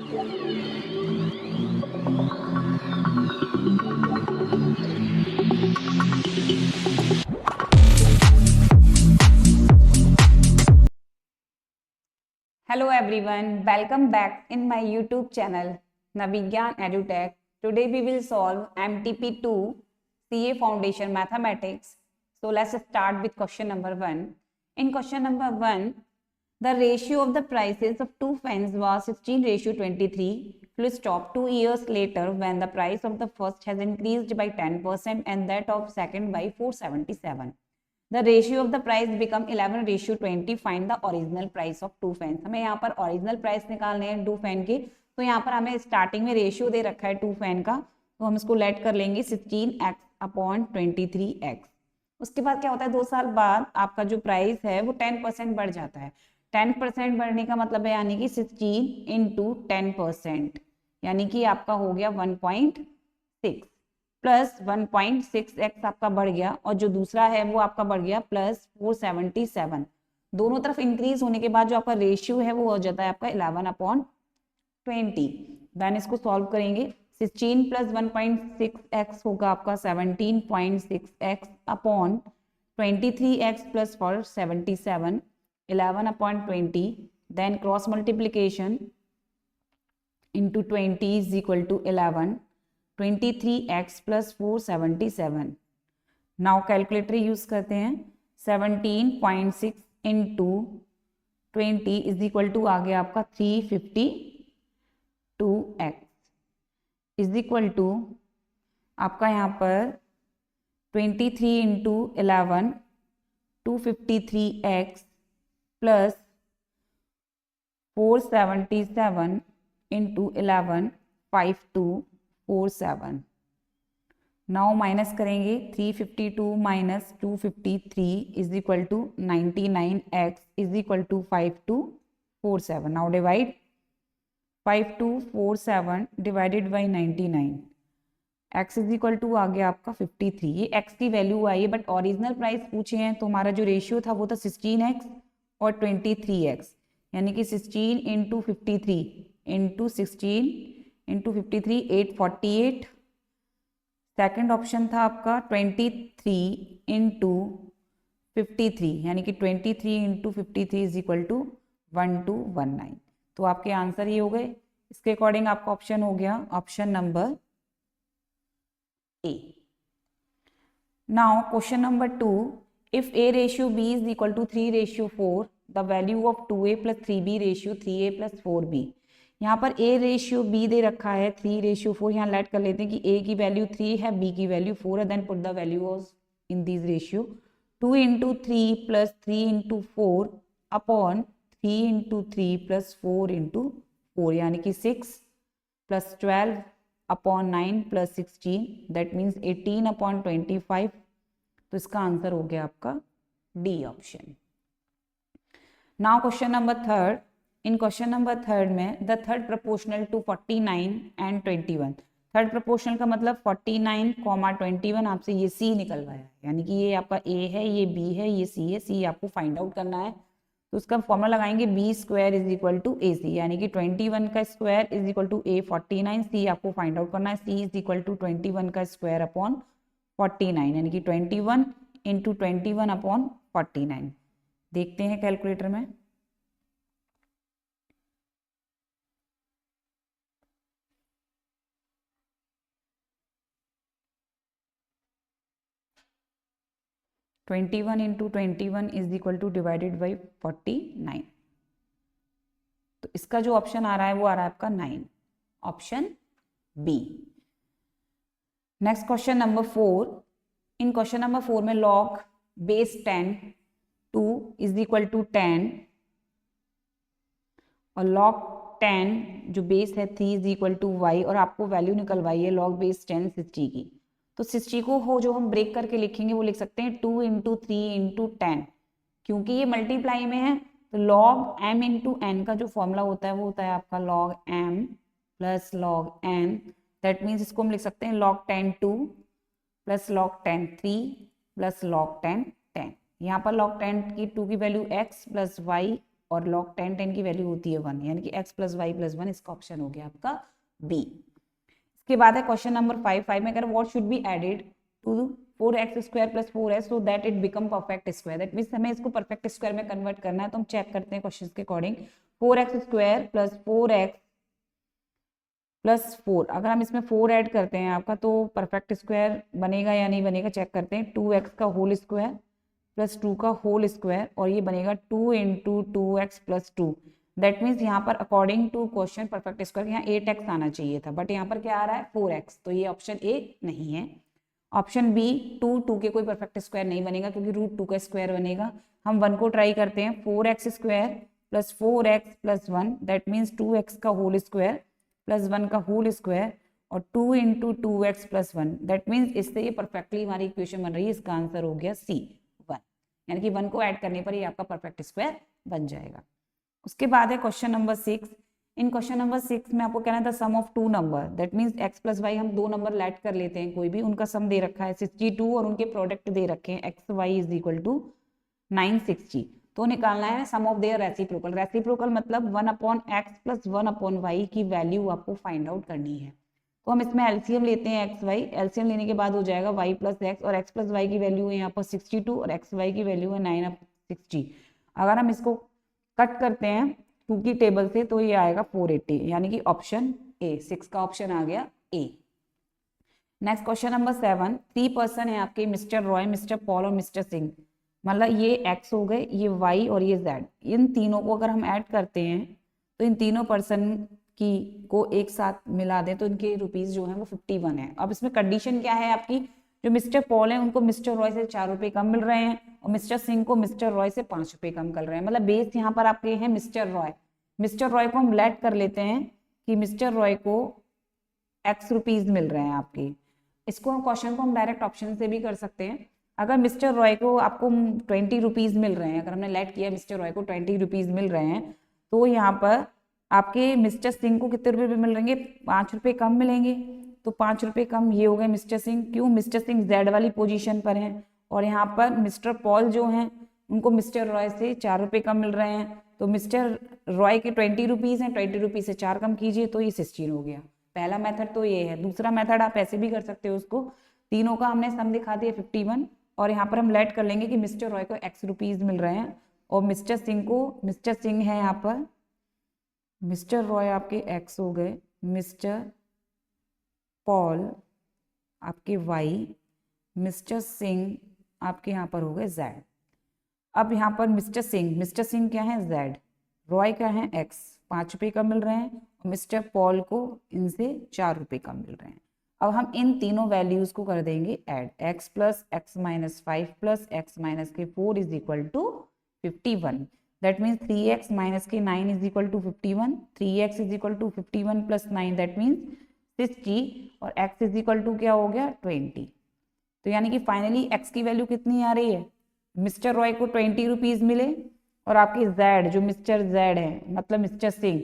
Hello everyone, welcome back in my YouTube channel Navigyan EduTech. Today we will solve MTP2 CA Foundation Mathematics. So let's start with question number 1. In question number 1, the ratio of the prices of two fans was 16:23. Full stop. 2 years later, when the price of the first has increased by 10% and that of second by 477. The ratio of the price become 11:20. Find the original price of two fans. हमें यहाँ पर original price निकालने हैं to fan के, तो यहाँ पर हमें स्टार्टिंग में रेशियो दे रखा है टू फैन का, तो हम इसको लेट कर लेंगे 16x/23x। उसके बाद क्या होता है, 2 साल बाद आपका जो प्राइस है वो 10% बढ़ जाता है। 10% बढ़ने का मतलब है यानी कि 16 इंटू 10%, यानी कि आपका हो गया 1.6 प्लस 1.6x आपका बढ़ गया, और जो दूसरा है वो आपका बढ़ गया प्लस 477। दोनों तरफ इंक्रीज होने के बाद जो आपका रेशियो है वो हो जाता है आपका 11/20। देन इसको सॉल्व करेंगे, 16 प्लस 1.6x होगा आपका 17.6x upon 23x plus 477, 11/20। Then cross multiplication into 20 is equal to 11, 23x plus 477। Now calculator use करते हैं, 17.6 इंटू 20 इज इक्वल टू आ गया आपका 352x इज इक्वल टू आपका यहाँ पर 23 into 11 253x plus 477 into 11 5247। Now minus करेंगे, 352 minus 253 is equal to 99x is equal to 5247। Now divide 5247 divided by 99, x is equal to आ गया आपका 53। ये x की वैल्यू आई है, बट ओरिजिनल प्राइस पूछे हैं तो हमारा जो रेशियो था वो था 16x और 23x, यानी कि 16 into 53 into 16 into 53 848। Second option था आपका 23 इंटू 53, यानी कि 23 इंटू 53 इज इक्वल टू 1219। तो आपके आंसर ये हो गए। इसके अकॉर्डिंग आपका ऑप्शन हो गया option number A. Now question number 2, if a ratio b is equal to 3:4, the value of 2a plus 3b ratio 3a plus 4b। यहाँ पर a रेशियो b दे रखा है 3:4, यहाँ लेट कर लेते हैं कि a की वैल्यू 3 है, b की वैल्यू 4 है। Then put the value of in this ratio, 2 into 3 plus 3 into 4 upon 3 into 3 plus 4 into 4, यानी कि 6 plus 12 upon 9 plus 16, that means 18/25। तो इसका आंसर हो गया आपका D option. Now question number 3, in question number 3 में the third proportional to 49 and 21। Third proportional का मतलब 49, 21 आपसे ये सी निकलवाया है, यानी कि ये आपका ए है, ये बी है, ये सी है। सी आपको फाइंड आउट करना है, तो उसका फॉर्मूला लगाएंगे B square is equal to A C, यानी कि 21 का square is equal to A 49। C आपको फाइंड आउट करना है, सी इज इक्वल टू 21 का स्क्वायर अपॉन 49, यानी कि 21 इंटू 21 अपॉन 49। देखते हैं कैलकुलेटर में, twenty one into 21 is equal two divided by 49। तो इसका जो ऑप्शन आ रहा है वो आ रहा है आपका 9, option B. Next question number 4, in question number 4 में log base 10 2 is equal to 10 और लॉग 10 जो बेस है 3 इज इक्वल टू वाई, और आपको वैल्यू निकलवाई है लॉग बेस 10 60 की। तो 60 को हो जो हम ब्रेक करके लिखेंगे वो लिख सकते हैं 2 इंटू 3 इंटू 10, क्योंकि ये मल्टीप्लाई में है। तो लॉग m इंटू एन का जो फॉर्मूला होता है वो होता है आपका log m plus log n। That means इसको हम लिख सकते हैं log 10 2 plus log 10 3 plus log 10 10। यहाँ पर log 10 की 2 की वैल्यू x प्लस y और log 10 की वैल्यू होती है 1, यानी कि x प्लस वाई प्लस 1, इसका ऑप्शन हो गया आपका बी। इसके बाद है क्वेश्चन नंबर 5 में, अगर what should be added to 4x square plus 4s so that it become perfect square. That means हमें इसको परफेक्ट स्क्वायर में कन्वर्ट करना है, तो हम चेक करते हैं क्वेश्चन के according. 4x square plus 4x plus 4, अगर हम इसमें 4 ऐड करते हैं आपका, तो परफेक्ट स्क्वायर बनेगा या नहीं बनेगा, चेक करते हैं। 2x का होल स्क्वायर प्लस 2 का होल स्क्वायर, और ये बनेगा 2 into 2x plus 2। That means यहाँ पर according to question perfect square यहाँ 8x आना चाहिए था, बट यहाँ पर क्या आ रहा है 4x, तो ये ऑप्शन ए नहीं है। ऑप्शन बी 2 के कोई परफेक्ट स्क्वायर नहीं बनेगा, क्योंकि रूट 2 का स्क्वायर बनेगा। हम 1 को ट्राई करते हैं, 4x square plus 4x plus 1, that means 2x का होल स्क्वायर प्लस 1 का होल स्क्वायर, और 2 into 2x plus 1, that means इससे ये परफेक्टली हमारी इक्वेशन बन रही है। इसका आंसर हो गया सी 1, यानी कि 1 को ऐड करने पर ये आपका परफेक्ट स्क्वायर बन जाएगा। उसके बाद है क्वेश्चन नंबर 6। इन क्वेश्चन नंबर 6 में आपको कहना था sum of 2 number, that means x plus Y, हम 2 नंबर लेट कर लेते हैं कोई भी, उनका सम दे रखा है 62 और उनके प्रोडक्ट दे रखे हैं X Y is equal to 960। तो निकालना है sum of their reciprocal. Reciprocal मतलब 1 upon X plus 1 upon Y की वैल्यू आपको फाइंड आउट करनी है। तो हम इसमें एलसीएम लेते हैं एक्स वाई, एलसीएम लेने के बाद हो जाएगा वाई प्लस एक्स, और एक्स प्लस वाई की वैल्यू है यहाँ पर 62 और एक्स वाई की वैल्यू है 960। अगर हम इसको कट करते हैं 2 की टेबल से, तो ये आएगा 480, यानी कि ऑप्शन ए, 6 का ऑप्शन आ गया A. Next question number 7। 3 person है आपके, मिस्टर रॉय, मिस्टर पॉल और मिस्टर सिंह। मतलब ये x हो गए, ये y और ये z, इन तीनों को अगर हम ऐड करते हैं तो इन तीनों पर्सन की को एक साथ मिला दें तो इनके रुपीस जो है वो 51 है। अब इसमें कंडीशन क्या है आपकी, जो मिस्टर पॉल है उनको मिस्टर रॉय से 4 रुपए कम मिल रहे हैं, और मिस्टर सिंह को मिस्टर रॉय से 5 रुपए कम कर रहे हैं। मतलब बेस यहाँ पर आपके हैं मिस्टर रॉय। मिस्टर रॉय को हम लेट कर लेते हैं कि मिस्टर रॉय को x रुपीज मिल रहे हैं आपके। इसको क्वेश्चन को हम डायरेक्ट ऑप्शन से भी कर सकते हैं। अगर मिस्टर रॉय को आपको 20 रुपीज मिल रहे हैं, अगर हमने लेट किया मिस्टर रॉय को 20 रुपीज मिल रहे हैं, तो यहाँ पर आपके मिस्टर सिंह को कितने रुपए मिल रहेंगे, 5 रुपए कम मिलेंगे। तो 5 रुपए कम ये हो गए मिस्टर सिंह, क्यों, मिस्टर सिंह जेड वाली पोजीशन पर हैं, और यहाँ पर मिस्टर पॉल जो हैं उनको मिस्टर रॉय से 4 रुपए कम मिल रहे हैं। तो मिस्टर रॉय के 20 रुपीज हैं, 20 रुपीज से 4 कम कीजिए तो ये 16 हो गया। पहला मेथड तो ये है। दूसरा मेथड आप ऐसे भी कर सकते हो, उसको तीनों का हमने सम दिखा दिया 51, और यहाँ पर हम लेट कर लेंगे कि मिस्टर रॉय को x रुपीज मिल रहे हैं, और मिस्टर सिंह को, मिस्टर सिंह है यहाँ पर, मिस्टर रॉय आपके x हो गए, मिस्टर पॉल आपके y, मिस्टर सिंह आपके यहाँ पर हो गए z। अब यहाँ पर मिस्टर सिंह क्या है z, रॉय क्या है x, 5 रुपए कम मिल रहे हैं, और मिस्टर पॉल को इनसे 4 रुपए कम मिल रहे हैं। अब हम इन तीनों वैल्यूज को कर देंगे add, x plus X minus 5 plus X minus के 4 is equal to 51। That means 3x minus के 9 is equal to 51, 3x is equal to 51 plus 9 that means 60, और x इज इक्वल टू क्या हो गया 20। तो यानी कि फाइनली x की वैल्यू कितनी आ रही है, मिस्टर रॉय को 20 रुपीज मिले, और आपकी z जो मिस्टर z है मतलब मिस्टर सिंह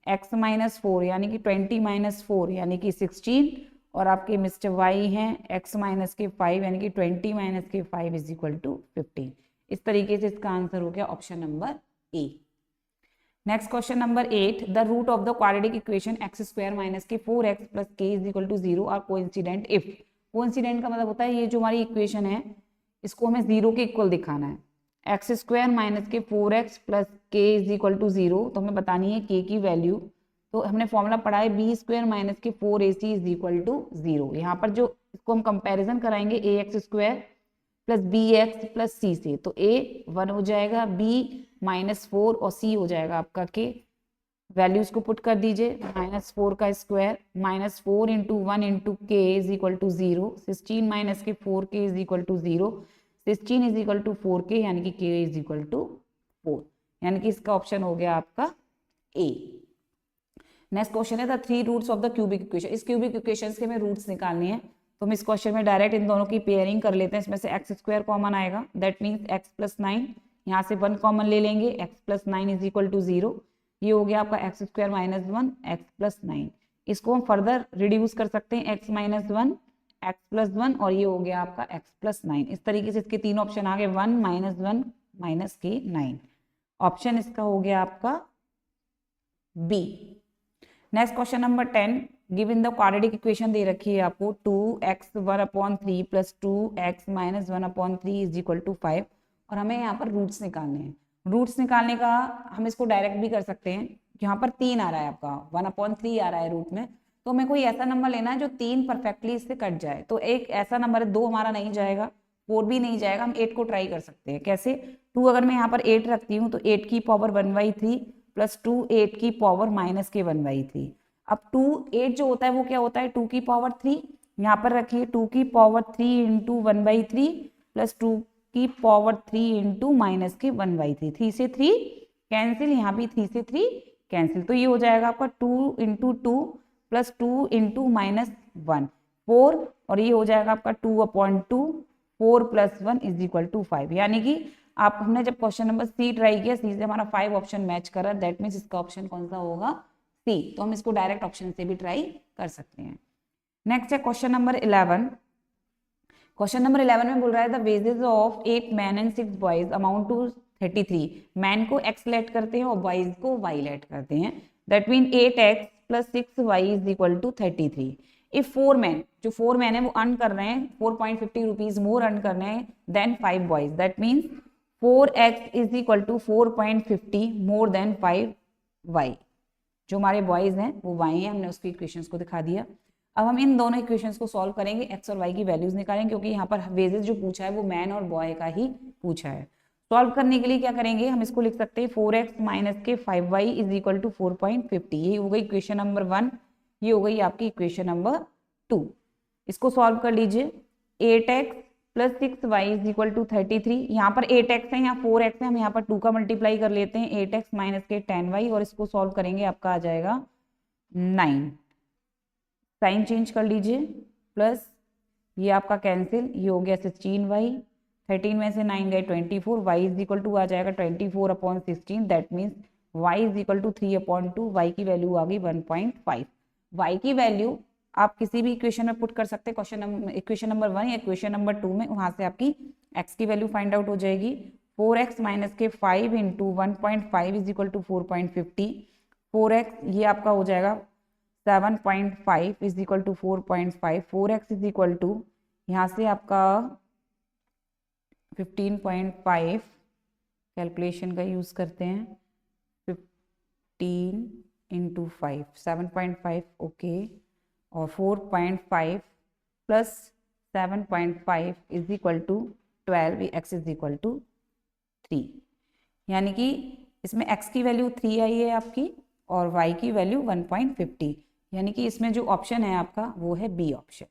x माइनस 4 यानी कि 20 माइनस 4 यानी कि 16, और आपके मिस्टर वाई हैं x माइनस के 5 यानी कि 20 माइनस के 5 इज इक्वल टू 15। इस तरीके से इसका आंसर हो गया option number A. Next question number 8। The root of the quadratic equation x square minus k 4x plus k is equal to 0 are coincident if. Coincident का मतलब होता है ये जो हमारी इक्वेशन है इसको हमें 0 के इक्वल दिखाना है। X square minus k 4x plus k is equal to 0, तो हमें बतानी है k की वैल्यू। तो हमने फॉर्मूला पढ़ा है बी स्क्वायर माइनस के 4ac इज इक्वल टू 0। यहाँ पर जो इसको हम कंपैरिजन कराएंगे A X square plus B X plus C से, तो ए 1 हो जाएगा, बी माइनस 4 और सी हो जाएगा आपका के। वैल्यूज को पुट कर दीजिए, माइनस 4 का square minus 4 into 1 into K is equal to 0, 16 minus के 4 K is equal to 0, 16 is equal to 4 K यानी कि के इज इक्वल टू 4, यानी कि इसका ऑप्शन हो गया आपका ए। नेक्स्ट क्वेश्चन है the 3 roots of the cubic equation. इस क्यूबिक इक्वेशन के हमें रूट्स निकालने हैं, तो हम इस क्वेश्चन में डायरेक्ट इन दोनों की पेयरिंग कर लेते हैं। इसमें से एक्स स्क्वायर कॉमन आएगा, दैट मीन्स एक्स प्लस 9, यहाँ से 1 कॉमन ले लेंगे, X plus 9 is equal to 0। ये हो गया आपका X square minus 1 X plus 9। इसको हम फर्दर रिड्यूस कर सकते हैं, एक्स माइनस 1 एक्स प्लस 1, और ये हो गया आपका एक्स प्लस 9। इस तरीके से इसके 3 ऑप्शन आ गए, 1 माइनस 1 माइनस के 9। ऑप्शन इसका हो गया आपका B. Next question number 10, given the quadratic equation दे रखी है आपको 2x 1/3 plus 2x minus 1/3 is equal to 5 और हमें यहाँ पर रूट्स निकालने हैं। रूट्स निकालने का हम इसको डायरेक्ट भी कर सकते हैं। यहाँ पर 3 आ रहा है आपका, 1/3 आ रहा है रूट में, तो हमें कोई ऐसा नंबर लेना है जो 3 परफेक्टली इससे कट जाए। तो एक ऐसा नंबर है, 2 हमारा नहीं जाएगा, 4 भी नहीं जाएगा, हम 8 को ट्राई कर सकते हैं। कैसे? 2 अगर मैं यहाँ पर 8 रखती हूँ तो 8 की पावर 1/3 प्लस 2 8 की पावर माइनस के 1/3। अब 2 8 जो होता है वो क्या होता है 2 की पावर 3, यहाँ पर रखिए 2 की पावर 3 इंटू 1/3 प्लस 2 की पावर 3 इंटू माइनस के 1/3। 3 से 3 कैंसिल, यहाँ भी 3 से 3 कैंसिल, तो ये हो जाएगा आपका 2 इंटू 2 प्लस 2 इंटू माइनस 1 4 और ये हो जाएगा आपका 2/2 4 प्लस 1 इज इक्वल टू 5। यानी कि आप हमने जब क्वेश्चन नंबर सी ट्राई किया, सी से हमारा 5 ऑप्शन मैच कर रहा है, दैट मीन्स इसका ऑप्शन कौन सा होगा सी। तो हम इसको डायरेक्ट ऑप्शन से भी ट्राई कर सकते हैं। नेक्स्ट है क्वेश्चन नंबर 11। क्वेश्चन नंबर 11 में बोल रहा है the wages of 8 man and 6 boys amount to 33। Man को एक्स लेट करते हैं और बॉयज को वाई लेट करते हैं। That mean 8x plus 6y is equal to 33। If 4 man, जो 4 मैन है वो अर्न कर रहे हैं 4.50 रुपीज मोर अर्न कर रहे हैं then 5 boys, that means 4x is equal to 4.50 more than 5y। जो हमारे बॉयज हैं वो वाई हैं, हमने उसकी इक्वेशंस को दिखा दिया। अब हम इन दोनों इक्वेशंस को सॉल्व करेंगे, एक्स और वाई की वैल्यूज निकालेंगे, क्योंकि यहाँ पर वेजेस जो पूछा है वो मैन और बॉय का ही पूछा है। सॉल्व करने के लिए क्या करेंगे, हम इसको लिख सकते हैं 4x माइनस के 5y इज इक्वल टू 4.50। ये हो गई इक्वेशन नंबर 1, ये हो गई आपकी इक्वेशन नंबर 2। इसको सॉल्व कर लीजिए। 8x plus 6y is equal to 33। यहाँ पर 8x है, यहाँ 4x है, हम यहाँ पर 2 का मल्टीप्लाई कर लेते हैं 8x माइनस के 10y और इसको सॉल्व करेंगे, आपका आ जाएगा 9। साइन चेंज कर लीजिए, प्लस ये आपका कैंसिल, ये हो गया 16y, 13 में से 9 गए 24, y इज इक्वल टू आ जाएगा 24/16, that means y is equal to 3/2, y की वैल्यू आ गई 1.5। y की वैल्यू आप किसी भी इक्वेशन में पुट कर सकते हैं, इक्वेशन नंबर 1 या इक्वेशन नंबर 2 में, वहां से आपकी x की वैल्यू फाइंड आउट हो जाएगी। 4x माइनस के 5 into 1.5 is equal to 4.50। 4x ये आपका हो जाएगा 7.5 is equal to 4.5। 4x is equal to यहाँ से आपका 15.5, कैलकुलेशन का यूज करते हैं, 15 इंटू 5 7.5 ओके, और 4.5 plus 7.5 is equal to 12, x is equal to 3। यानी कि इसमें x की वैल्यू 3 आई है आपकी और y की वैल्यू 1.50, यानी कि इसमें जो ऑप्शन है आपका वो है बी ऑप्शन।